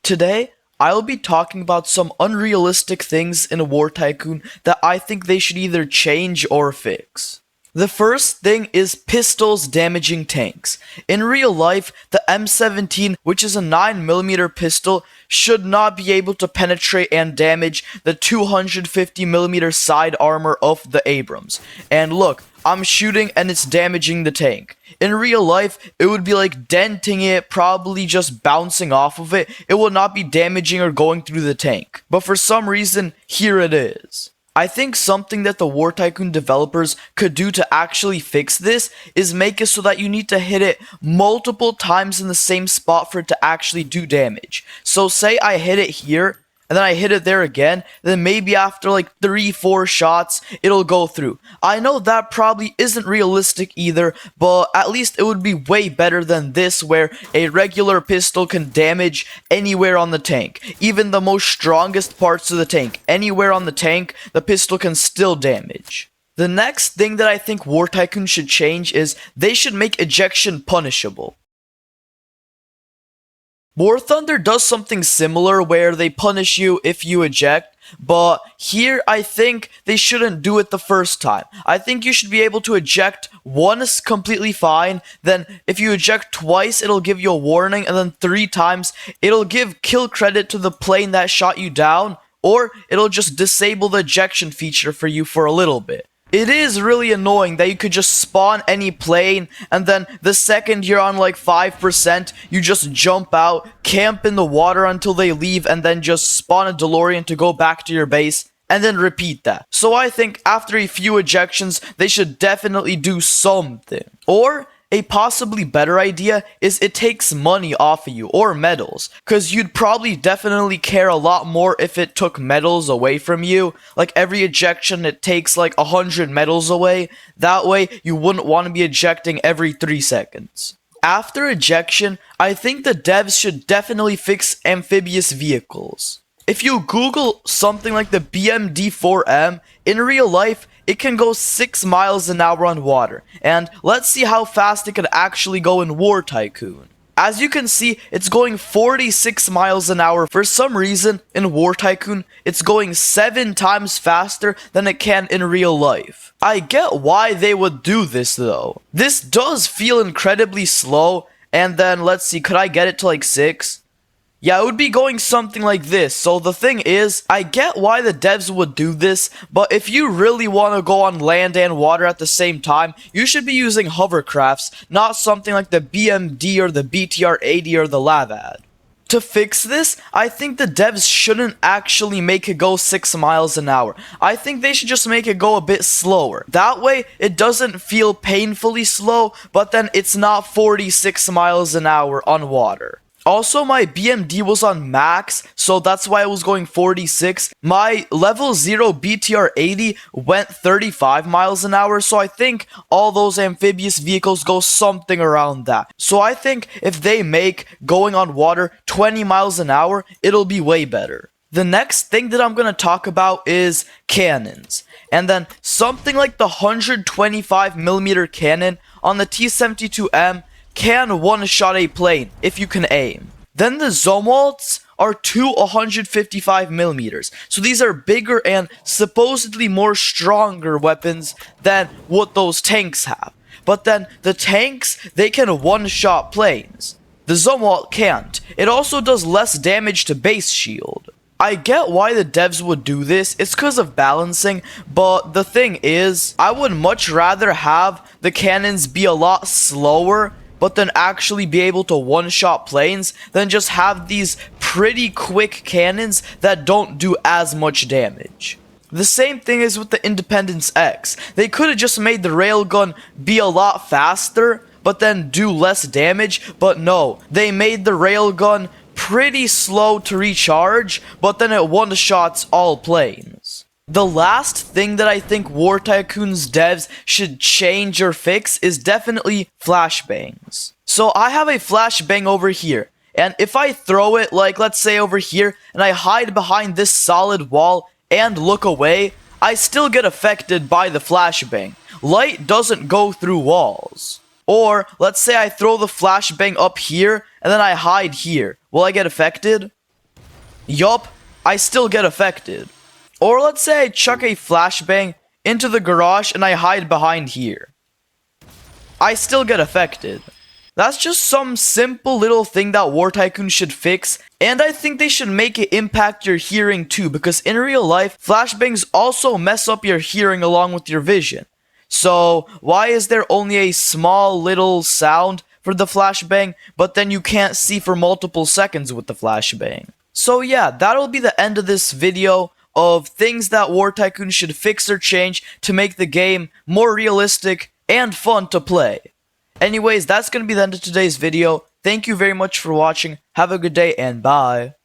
Today, I'll be talking about some unrealistic things in War Tycoon that I think they should either change or fix. The first thing is pistols damaging tanks. In real life, the M17, which is a 9mm pistol, should not be able to penetrate and damage the 250mm side armor of the Abrams. And look, I'm shooting and it's damaging the tank. In real life, it would be like denting it, probably just bouncing off of it. It will not be damaging or going through the tank. But for some reason, here it is. I think something that the War Tycoon developers could do to actually fix this is make it so that you need to hit it multiple times in the same spot for it to actually do damage. So say I hit it here, and then I hit it there again, then maybe after like 3-4 shots, it'll go through. I know that probably isn't realistic either, but at least it would be way better than this where a regular pistol can damage anywhere on the tank. Even the most strongest parts of the tank. Anywhere on the tank, the pistol can still damage. The next thing that I think War Tycoon should change is they should make ejection punishable. War Thunder does something similar where they punish you if you eject, but here I think they shouldn't do it the first time. I think you should be able to eject once completely fine, then if you eject twice it'll give you a warning, and then 3 times it'll give kill credit to the plane that shot you down, or it'll just disable the ejection feature for you for a little bit. It is really annoying that you could just spawn any plane, and then the second you're on like 5%, you just jump out, camp in the water until they leave, and then just spawn a DeLorean to go back to your base, and then repeat that. So I think after a few ejections, they should definitely do something. Or a possibly better idea is it takes money off of you, or medals, because you'd probably definitely care a lot more if it took medals away from you. Like every ejection it takes like 100 medals away, that way you wouldn't want to be ejecting every 3 seconds. After ejection, I think the devs should definitely fix amphibious vehicles. If you Google something like the BMD-4M, in real life, it can go 6 miles an hour on water, and let's see how fast it could actually go in War Tycoon. As you can see, it's going 46 miles an hour. For some reason, in War Tycoon, it's going 7 times faster than it can in real life. I get why they would do this though. This does feel incredibly slow, and then let's see, could I get it to like 6? Yeah, it would be going something like this. So the thing is, I get why the devs would do this, but if you really want to go on land and water at the same time, you should be using hovercrafts, not something like the BMD or the BTR-80 or the Lavad. To fix this, I think the devs shouldn't actually make it go 6 miles an hour. I think they should just make it go a bit slower. That way, it doesn't feel painfully slow, but then it's not 46 miles an hour on water. Also, my BMD was on max, so that's why it was going 46. My level 0 BTR-80 went 35 miles an hour, so I think all those amphibious vehicles go something around that. So I think if they make going on water 20 miles an hour, it'll be way better. The next thing that I'm going to talk about is cannons. And then something like the 125mm cannon on the T-72M can one-shot a plane if you can aim. Then the Zomwalts are 155mm. So these are bigger and supposedly more stronger weapons than what those tanks have. But then the tanks, they can one-shot planes. The Zomwalt can't. It also does less damage to base shield. I get why the devs would do this, it's because of balancing, but the thing is, I would much rather have the cannons be a lot slower, but then actually be able to one-shot planes, than just have these pretty quick cannons that don't do as much damage. The same thing is with the Independence X. They could have just made the railgun be a lot faster, but then do less damage, but no, they made the railgun pretty slow to recharge, but then it one-shots all planes. The last thing that I think War Tycoon's devs should change or fix is definitely flashbangs. So I have a flashbang over here, and if I throw it, like let's say over here, and I hide behind this solid wall and look away, I still get affected by the flashbang. Light doesn't go through walls. Or let's say I throw the flashbang up here, and then I hide here. Will I get affected? Yup, I still get affected. Or let's say I chuck a flashbang into the garage and I hide behind here. I still get affected. That's just some simple little thing that War Tycoon should fix, and I think they should make it impact your hearing too, because in real life, flashbangs also mess up your hearing along with your vision. So, why is there only a small little sound for the flashbang, but then you can't see for multiple seconds with the flashbang? So yeah, that'll be the end of this video of things that War Tycoon should fix or change to make the game more realistic and fun to play. Anyways, that's going to be the end of today's video. Thank you very much for watching. Have a good day and bye.